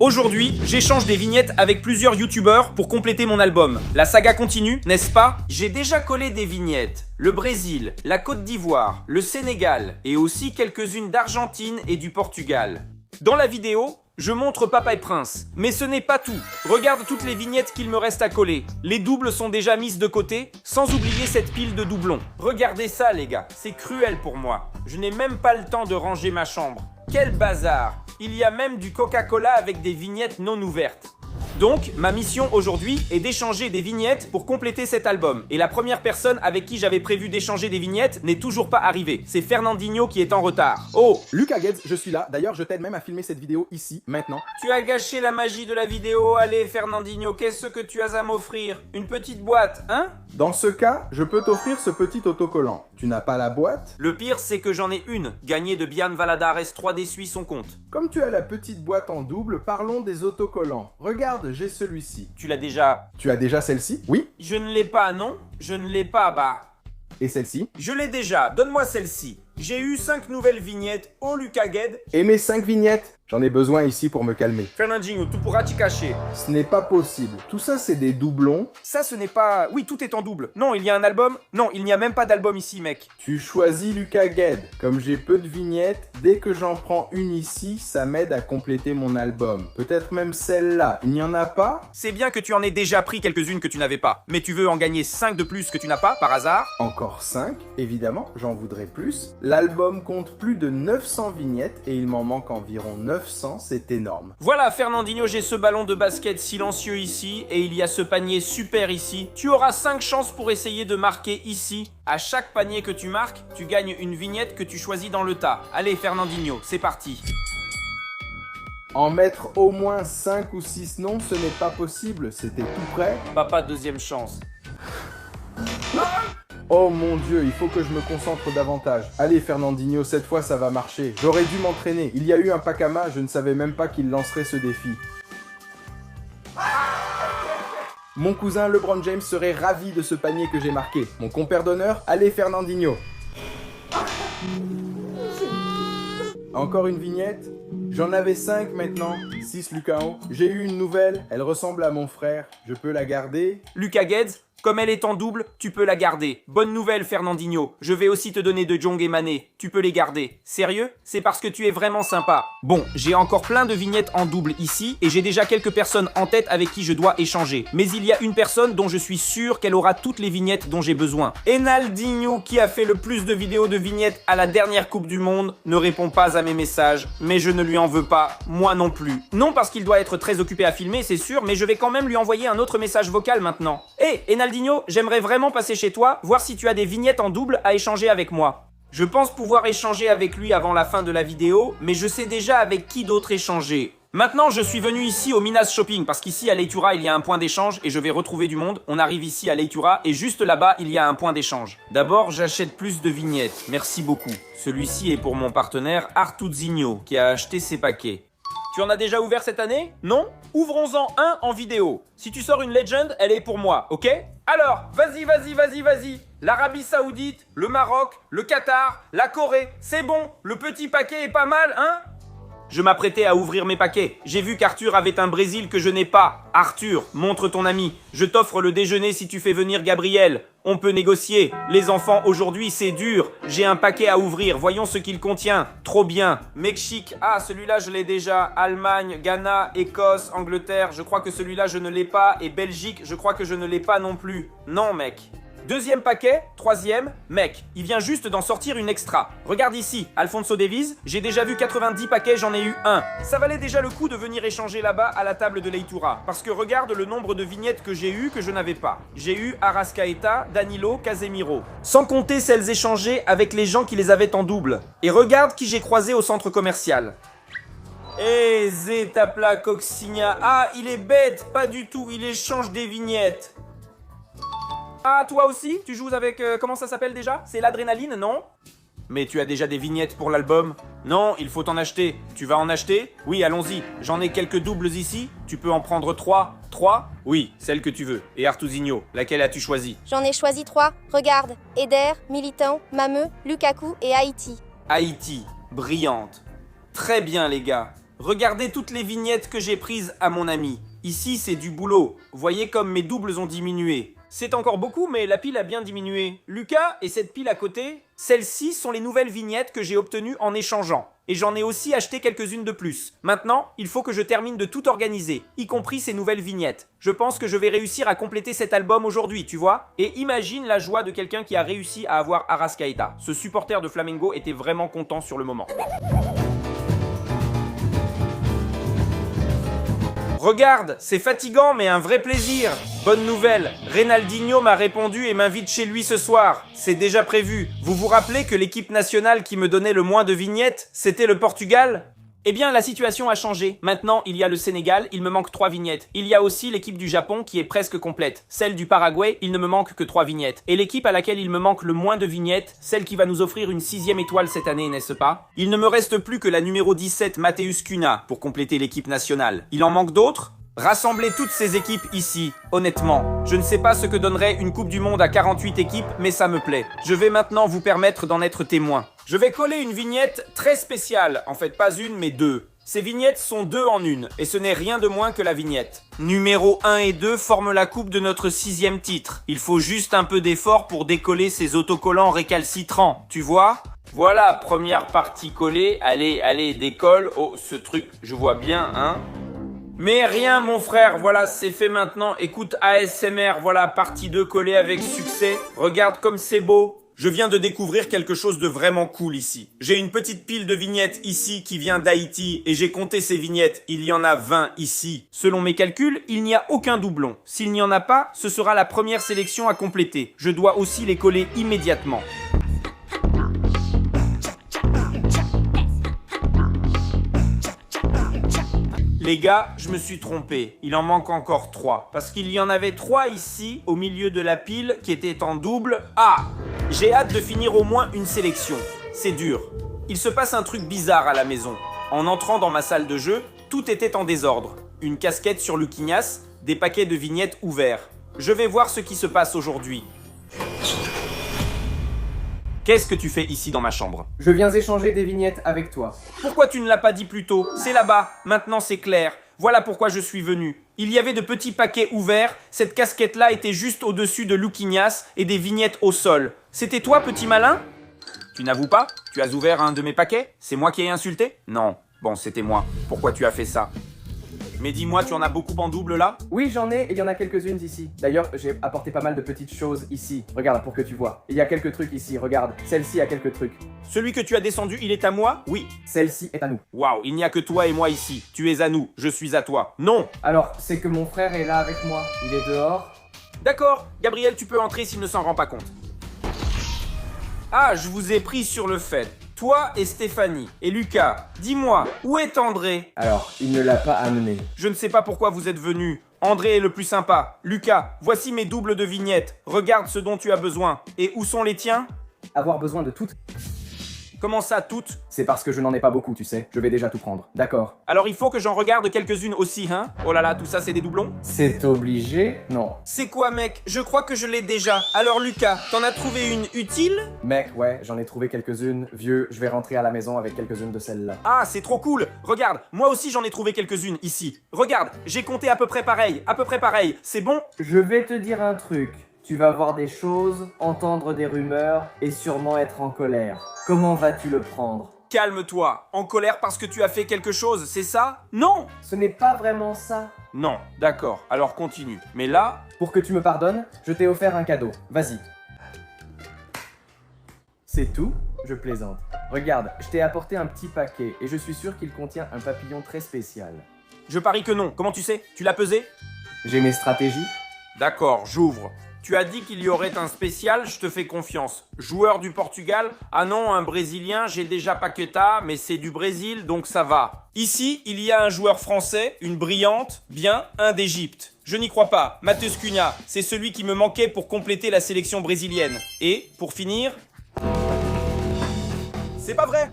Aujourd'hui, j'échange des vignettes avec plusieurs youtubeurs pour compléter mon album. La saga continue, n'est-ce pas? J'ai déjà collé des vignettes. Le Brésil, la Côte d'Ivoire, le Sénégal et aussi quelques-unes d'Argentine et du Portugal. Dans la vidéo, je montre Papa et Prince. Mais ce n'est pas tout. Regarde toutes les vignettes qu'il me reste à coller. Les doubles sont déjà mises de côté, sans oublier cette pile de doublons. Regardez ça les gars, c'est cruel pour moi. Je n'ai même pas le temps de ranger ma chambre. Quel bazar! Il y a même du Coca-Cola avec des vignettes non ouvertes. Donc, ma mission aujourd'hui est d'échanger des vignettes pour compléter cet album. Et la première personne avec qui j'avais prévu d'échanger des vignettes n'est toujours pas arrivée. C'est Fernandinho qui est en retard. Oh, Lucas Guedes, je suis là. D'ailleurs, je t'aide même à filmer cette vidéo ici, maintenant. Tu as gâché la magie de la vidéo. Allez, Fernandinho, qu'est-ce que tu as à m'offrir? Une petite boîte, hein? Dans ce cas, je peux t'offrir ce petit autocollant. Tu n'as pas la boîte? Le pire, c'est que j'en ai une, gagnée de Bian Valadares 3D suit son compte. Comme tu as la petite boîte en double, parlons des autocollants. Regarde, j'ai celui-ci. Tu l'as déjà? Tu as déjà celle-ci? Oui. Je ne l'ai pas, non? Je ne l'ai pas, bah... Et celle-ci? Je l'ai déjà, donne-moi celle-ci. J'ai eu 5 nouvelles vignettes au Lucas Guedes. Et mes 5 vignettes? J'en ai besoin ici pour me calmer. Fernandinho, tu pourras t'y cacher. Ce n'est pas possible. Tout ça, c'est des doublons. Ça, ce n'est pas... Oui, tout est en double. Non, il y a un album. Non, il n'y a même pas d'album ici, mec. Tu choisis Lucas Guedes. Comme j'ai peu de vignettes, dès que j'en prends une ici, ça m'aide à compléter mon album. Peut-être même celle-là. Il n'y en a pas? C'est bien que tu en aies déjà pris quelques-unes que tu n'avais pas. Mais tu veux en gagner 5 de plus que tu n'as pas, par hasard? Encore 5, évidemment, j'en voudrais plus. L'album compte plus de 900 vignettes et il m'en manque environ 900, c'est énorme. Voilà Fernandinho, j'ai ce ballon de basket silencieux ici et il y a ce panier super ici. Tu auras 5 chances pour essayer de marquer ici. À chaque panier que tu marques, tu gagnes une vignette que tu choisis dans le tas. Allez Fernandinho, c'est parti. En mettre au moins 5 ou 6 noms, ce n'est pas possible, c'était tout prêt. Papa, deuxième chance. Oh mon Dieu, il faut que je me concentre davantage. Allez Fernandinho, cette fois ça va marcher. J'aurais dû m'entraîner. Il y a eu un Pacama, je ne savais même pas qu'il lancerait ce défi. Mon cousin LeBron James serait ravi de ce panier que j'ai marqué. Mon compère d'honneur, allez Fernandinho. Encore une vignette? J'en avais 5 maintenant. 6 Lucao. J'ai eu une nouvelle, elle ressemble à mon frère. Je peux la garder? Lucas Guedes, comme elle est en double, tu peux la garder. Bonne nouvelle Fernandinho, je vais aussi te donner de Jong et Mané. Tu peux les garder. Sérieux? C'est parce que tu es vraiment sympa. Bon, j'ai encore plein de vignettes en double ici et j'ai déjà quelques personnes en tête avec qui je dois échanger. Mais il y a une personne dont je suis sûr qu'elle aura toutes les vignettes dont j'ai besoin. Enaldinho, qui a fait le plus de vidéos de vignettes à la dernière Coupe du Monde, ne répond pas à mes messages, mais je ne lui en veux pas, moi non plus. Non parce qu'il doit être très occupé à filmer, c'est sûr, mais je vais quand même lui envoyer un autre message vocal maintenant. Hé, Enaldinho, j'aimerais vraiment passer chez toi, voir si tu as des vignettes en double à échanger avec moi. Je pense pouvoir échanger avec lui avant la fin de la vidéo, mais je sais déjà avec qui d'autre échanger. Maintenant, je suis venu ici au Minas Shopping, parce qu'ici à Leitura, il y a un point d'échange et je vais retrouver du monde. On arrive ici à Leitura et juste là-bas, il y a un point d'échange. D'abord, j'achète plus de vignettes. Merci beaucoup. Celui-ci est pour mon partenaire Artuzinho, qui a acheté ses paquets. Tu en as déjà ouvert cette année? Non? Ouvrons-en un en vidéo. Si tu sors une Legend, elle est pour moi, ok? Alors, vas-y. L'Arabie Saoudite, le Maroc, le Qatar, la Corée, c'est bon, le petit paquet est pas mal, hein? Je m'apprêtais à ouvrir mes paquets. J'ai vu qu'Arthur avait un Brésil que je n'ai pas. Arthur, montre ton ami. Je t'offre le déjeuner si tu fais venir Gabriel. On peut négocier. Les enfants, aujourd'hui, c'est dur. J'ai un paquet à ouvrir. Voyons ce qu'il contient. Trop bien. Mexique. Ah, celui-là, je l'ai déjà. Allemagne, Ghana, Écosse, Angleterre. Je crois que celui-là, je ne l'ai pas. Et Belgique, je crois que je ne l'ai pas non plus. Non, mec. Deuxième paquet, troisième, mec, il vient juste d'en sortir une extra. Regarde ici, Alfonso Davies, j'ai déjà vu 90 paquets, j'en ai eu un. Ça valait déjà le coup de venir échanger là-bas à la table de Leitura. Parce que regarde le nombre de vignettes que j'ai eu que je n'avais pas. J'ai eu Arrascaeta, Danilo, Casemiro. Sans compter celles échangées avec les gens qui les avaient en double. Et regarde qui j'ai croisé au centre commercial. Eh, Zetapla Coccinha. Ah, il est bête, pas du tout, il échange des vignettes. Ah, toi aussi? Tu joues avec... comment ça s'appelle déjà? C'est l'adrénaline, non? Mais tu as déjà des vignettes pour l'album? Non, il faut en acheter. Tu vas en acheter? Oui, allons-y. J'en ai quelques doubles ici. Tu peux en prendre 3. 3? Oui, celle que tu veux. Et Artuzinho, laquelle as-tu choisi? J'en ai choisi 3. Regarde. Eder, Militant, Mameux, Lukaku et Haïti. Haïti, brillante. Très bien, les gars. Regardez toutes les vignettes que j'ai prises à mon ami. Ici, c'est du boulot. Voyez comme mes doubles ont diminué. C'est encore beaucoup, mais la pile a bien diminué. Lucas, et cette pile à côté? Celles-ci sont les nouvelles vignettes que j'ai obtenues en échangeant. Et j'en ai aussi acheté quelques-unes de plus. Maintenant, il faut que je termine de tout organiser, y compris ces nouvelles vignettes. Je pense que je vais réussir à compléter cet album aujourd'hui, tu vois? Et imagine la joie de quelqu'un qui a réussi à avoir Arrascaeta. Ce supporter de Flamengo était vraiment content sur le moment. Regarde, c'est fatigant mais un vrai plaisir. Bonne nouvelle, Ronaldinho m'a répondu et m'invite chez lui ce soir. C'est déjà prévu. Vous vous rappelez que l'équipe nationale qui me donnait le moins de vignettes, c'était le Portugal ? Eh bien, la situation a changé. Maintenant, il y a le Sénégal, il me manque 3 vignettes. Il y a aussi l'équipe du Japon qui est presque complète. Celle du Paraguay, il ne me manque que 3 vignettes. Et l'équipe à laquelle il me manque le moins de vignettes, celle qui va nous offrir une 6e étoile cette année, n'est-ce pas? Il ne me reste plus que la numéro 17, Matheus Cunha, pour compléter l'équipe nationale. Il en manque d'autres? Rassemblez toutes ces équipes ici, honnêtement. Je ne sais pas ce que donnerait une Coupe du Monde à 48 équipes, mais ça me plaît. Je vais maintenant vous permettre d'en être témoin. Je vais coller une vignette très spéciale, en fait pas une mais 2. Ces vignettes sont 2 en 1, et ce n'est rien de moins que la vignette. Numéro 1 et 2 forment la coupe de notre 6e titre. Il faut juste un peu d'effort pour décoller ces autocollants récalcitrants, tu vois ? Voilà, première partie collée. Allez, décolle. Oh, ce truc, je vois bien, hein ? Mais rien mon frère, voilà c'est fait maintenant, écoute ASMR, voilà partie 2 collée avec succès, regarde comme c'est beau. Je viens de découvrir quelque chose de vraiment cool ici. J'ai une petite pile de vignettes ici qui vient d'Haïti et j'ai compté ces vignettes, il y en a 20 ici. Selon mes calculs, il n'y a aucun doublon. S'il n'y en a pas, ce sera la première sélection à compléter. Je dois aussi les coller immédiatement. Les gars, je me suis trompé. Il en manque encore 3. Parce qu'il y en avait 3 ici, au milieu de la pile, qui étaient en double. Ah! J'ai hâte de finir au moins une sélection. C'est dur. Il se passe un truc bizarre à la maison. En entrant dans ma salle de jeu, tout était en désordre. Une casquette sur Luquinhas, des paquets de vignettes ouverts. Je vais voir ce qui se passe aujourd'hui. Qu'est-ce que tu fais ici dans ma chambre? Je viens échanger des vignettes avec toi. Pourquoi tu ne l'as pas dit plus tôt? C'est là-bas, maintenant c'est clair. Voilà pourquoi je suis venu. Il y avait de petits paquets ouverts, cette casquette-là était juste au-dessus de Luquinhas et des vignettes au sol. C'était toi, petit malin? Tu n'avoues pas? Tu as ouvert un de mes paquets? C'est moi qui ai insulté? Non. Bon, c'était moi. Pourquoi tu as fait ça? Mais dis-moi, tu en as beaucoup en double là? Oui, j'en ai et il y en a quelques-unes ici. D'ailleurs, j'ai apporté pas mal de petites choses ici. Regarde pour que tu vois. Il y a quelques trucs ici, regarde. Celle-ci a quelques trucs. Celui que tu as descendu, il est à moi? Oui. Celle-ci est à nous. Waouh, il n'y a que toi et moi ici. Tu es à nous, je suis à toi. Non! Alors, c'est que mon frère est là avec moi. Il est dehors. D'accord, Gabriel, tu peux entrer s'il ne s'en rend pas compte. Ah, je vous ai pris sur le fait. Toi et Stéphanie. Et Lucas, dis-moi, où est André? Alors, il ne l'a pas amené. Je ne sais pas pourquoi vous êtes venus. André est le plus sympa. Lucas, voici mes doubles de vignettes. Regarde ce dont tu as besoin. Et où sont les tiens? Avoir besoin de toutes. Comment ça, toutes? C'est parce que je n'en ai pas beaucoup, tu sais. Je vais déjà tout prendre. D'accord. Alors il faut que j'en regarde quelques-unes aussi, hein? Oh là là, tout ça c'est des doublons? C'est obligé? Non. C'est quoi, mec? Je crois que je l'ai déjà. Alors Lucas, t'en as trouvé une utile? Mec, ouais, j'en ai trouvé quelques-unes. Vieux, je vais rentrer à la maison avec quelques-unes de celles-là. Ah, c'est trop cool. Regarde, moi aussi j'en ai trouvé quelques-unes ici. Regarde, j'ai compté à peu près pareil. C'est bon? Je vais te dire un truc. Tu vas voir des choses, entendre des rumeurs et sûrement être en colère. Comment vas-tu le prendre? Calme-toi. En colère parce que tu as fait quelque chose, c'est ça? Non! Ce n'est pas vraiment ça. Non, d'accord. Alors continue. Mais là... Pour que tu me pardonnes, je t'ai offert un cadeau. Vas-y. C'est tout? Je plaisante. Regarde, je t'ai apporté un petit paquet et je suis sûr qu'il contient un papillon très spécial. Je parie que non. Comment tu sais? Tu l'as pesé? J'ai mes stratégies. D'accord, j'ouvre. Tu as dit qu'il y aurait un spécial, je te fais confiance. Joueur du Portugal? Ah non, un Brésilien, j'ai déjà Paqueta, mais c'est du Brésil, donc ça va. Ici, il y a un joueur français, une brillante, bien, un d'Égypte. Je n'y crois pas, Matheus Cunha, c'est celui qui me manquait pour compléter la sélection brésilienne. Et, pour finir... C'est pas vrai!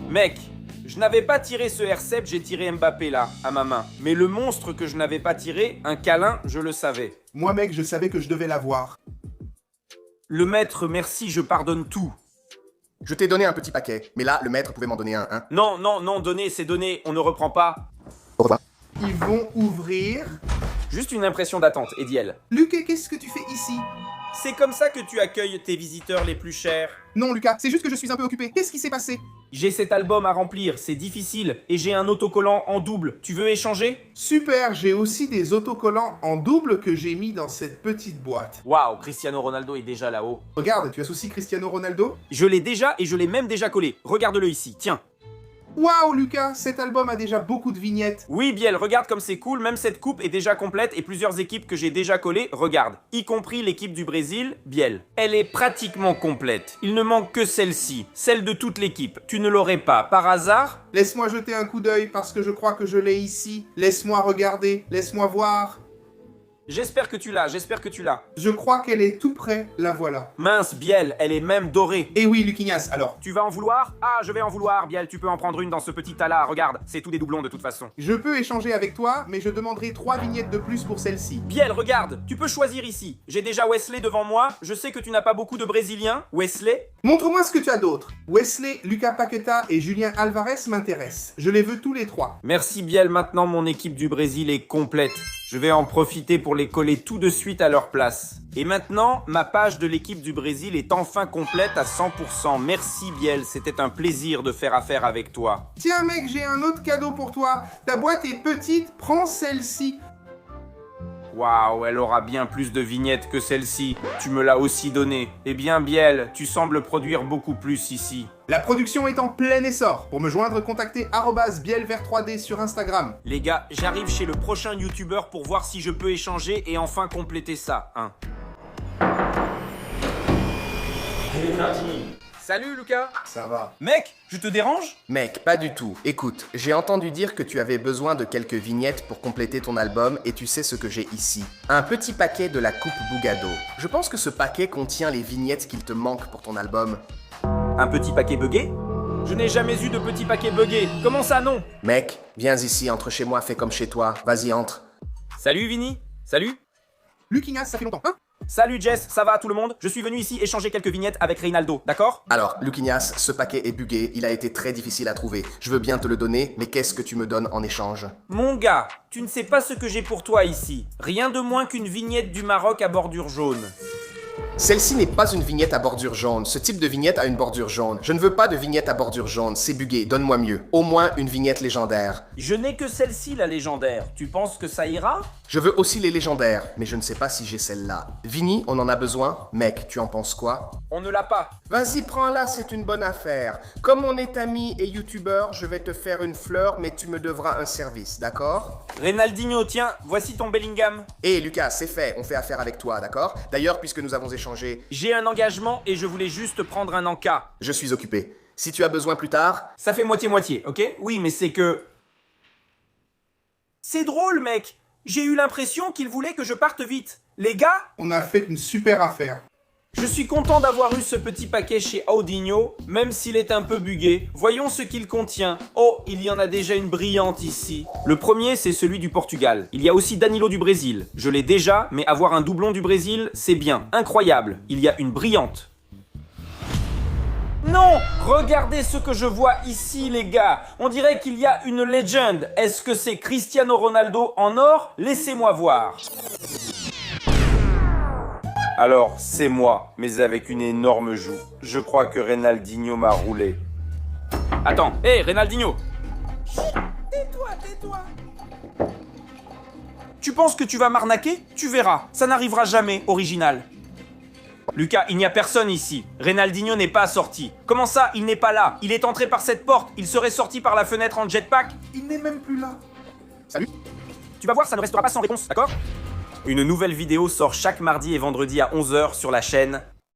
Mec, je n'avais pas tiré ce RCEP, j'ai tiré Mbappé là, à ma main. Mais le monstre que je n'avais pas tiré, un câlin, je le savais. Moi, mec, je savais que je devais l'avoir. Le maître, merci, je pardonne tout. Je t'ai donné un petit paquet, mais là, le maître pouvait m'en donner un, hein. Non, non, non, donner, c'est donner, on ne reprend pas. Au revoir. Ils vont ouvrir. Juste une impression d'attente, Ediel. Lucas, qu'est-ce que tu fais ici? C'est comme ça que tu accueilles tes visiteurs les plus chers. Non, Lucas, c'est juste que je suis un peu occupé. Qu'est-ce qui s'est passé? J'ai cet album à remplir, c'est difficile, et j'ai un autocollant en double. Tu veux échanger? Super, j'ai aussi des autocollants en double que j'ai mis dans cette petite boîte. Waouh, Cristiano Ronaldo est déjà là-haut. Regarde, tu as aussi Cristiano Ronaldo? Je l'ai déjà et je l'ai même déjà collé. Regarde-le ici, tiens. Waouh, Lucas, cet album a déjà beaucoup de vignettes. Oui, Biel, regarde comme c'est cool, même cette coupe est déjà complète et plusieurs équipes que j'ai déjà collées, regarde. Y compris l'équipe du Brésil, Biel. Elle est pratiquement complète. Il ne manque que celle-ci, celle de toute l'équipe. Tu ne l'aurais pas, par hasard? Laisse-moi jeter un coup d'œil parce que je crois que je l'ai ici. Laisse-moi regarder, laisse-moi voir. J'espère que tu l'as, j'espère que tu l'as. Je crois qu'elle est tout près, la voilà. Mince, Biel, elle est même dorée. Eh oui, Luquignas, alors. Tu vas en vouloir? Ah, je vais en vouloir, Biel, tu peux en prendre une dans ce petit tas-là, regarde, c'est tout des doublons de toute façon. Je peux échanger avec toi, mais je demanderai 3 vignettes de plus pour celle-ci. Biel, regarde, tu peux choisir ici. J'ai déjà Wesley devant moi, je sais que tu n'as pas beaucoup de Brésiliens. Wesley? Montre-moi ce que tu as d'autre. Wesley, Lucas Paqueta et Julien Alvarez m'intéressent. Je les veux tous les 3. Merci Biel, maintenant mon équipe du Brésil est complète. Je vais en profiter pour les coller tout de suite à leur place. Et maintenant, ma page de l'équipe du Brésil est enfin complète à 100%. Merci Biel, c'était un plaisir de faire affaire avec toi. Tiens mec, j'ai un autre cadeau pour toi. Ta boîte est petite, prends celle-ci. Waouh, elle aura bien plus de vignettes que celle-ci. Tu me l'as aussi donnée. Eh bien Biel, tu sembles produire beaucoup plus ici. La production est en plein essor. Pour me joindre, contactez @bielvert3d sur Instagram. Les gars, j'arrive chez le prochain youtubeur pour voir si je peux échanger et enfin compléter ça, hein. Salut Lucas. Ça va. Mec, je te dérange? Mec, pas du tout. Écoute, j'ai entendu dire que tu avais besoin de quelques vignettes pour compléter ton album et tu sais ce que j'ai ici. Un petit paquet de la coupe Bugado. Je pense que ce paquet contient les vignettes qu'il te manque pour ton album. Un petit paquet buggé? Je n'ai jamais eu de petit paquet buggé. Comment ça, non? Mec, viens ici, entre chez moi, fais comme chez toi. Vas-y, entre. Salut Vinny. Salut. Luquignas, ça fait longtemps, hein? Salut Jess, ça va tout le monde? Je suis venu ici échanger quelques vignettes avec Reynaldo, d'accord? Alors, Luquignas, ce paquet est buggé, il a été très difficile à trouver. Je veux bien te le donner, mais qu'est-ce que tu me donnes en échange? Mon gars, tu ne sais pas ce que j'ai pour toi ici. Rien de moins qu'une vignette du Maroc à bordure jaune. Celle-ci n'est pas une vignette à bordure jaune. Ce type de vignette a une bordure jaune. Je ne veux pas de vignette à bordure jaune, c'est buggé, donne-moi mieux. Au moins une vignette légendaire. Je n'ai que celle-ci, la légendaire. Tu penses que ça ira? Je veux aussi les légendaires, mais je ne sais pas si j'ai celle-là. Vinny, on en a besoin? Mec, tu en penses quoi? On ne l'a pas. Vas-y, prends-la, c'est une bonne affaire. Comme on est amis et youtubeurs, je vais te faire une fleur, mais tu me devras un service, d'accord? Reynaldinho, tiens, voici ton Bellingham. Hé Lucas, c'est fait, on fait affaire avec toi, d'accord? D'ailleurs, puisque nous avons échangé, J'ai un engagement et je voulais juste prendre un encas. je suis occupé. Si tu as besoin plus tard, Ça fait moitié-moitié, ok? Oui, mais c'est que... C'est drôle, mec. J'ai eu l'impression qu'il voulait que je parte vite. Les gars, On a fait une super affaire. je suis content d'avoir eu ce petit paquet chez Audinho, même s'il est un peu buggé. Voyons ce qu'il contient. Oh, il y en a déjà une brillante ici. Le premier, c'est celui du Portugal. Il y a aussi Danilo du Brésil. Je l'ai déjà, mais avoir un doublon du Brésil, c'est bien. Incroyable. Il y a une brillante. Non! Regardez ce que je vois ici, les gars. On dirait qu'il y a une légende. Est-ce que c'est Cristiano Ronaldo en or? Laissez-moi voir. Alors, c'est moi, mais avec une énorme joue. Je crois que Reynaldinho m'a roulé. Attends, hé, Reynaldinho! Tais-toi. Tu penses que tu vas m'arnaquer? Tu verras, ça n'arrivera jamais, original. Lucas, il n'y a personne ici. Reynaldinho n'est pas sorti. Comment ça, il n'est pas là? Il est entré par cette porte. Il serait sorti par la fenêtre en jetpack? Il n'est même plus là. Salut. Tu vas voir, ça ne restera pas sans réponse, d'accord? Une nouvelle vidéo sort chaque mardi et vendredi à 11 h sur la chaîne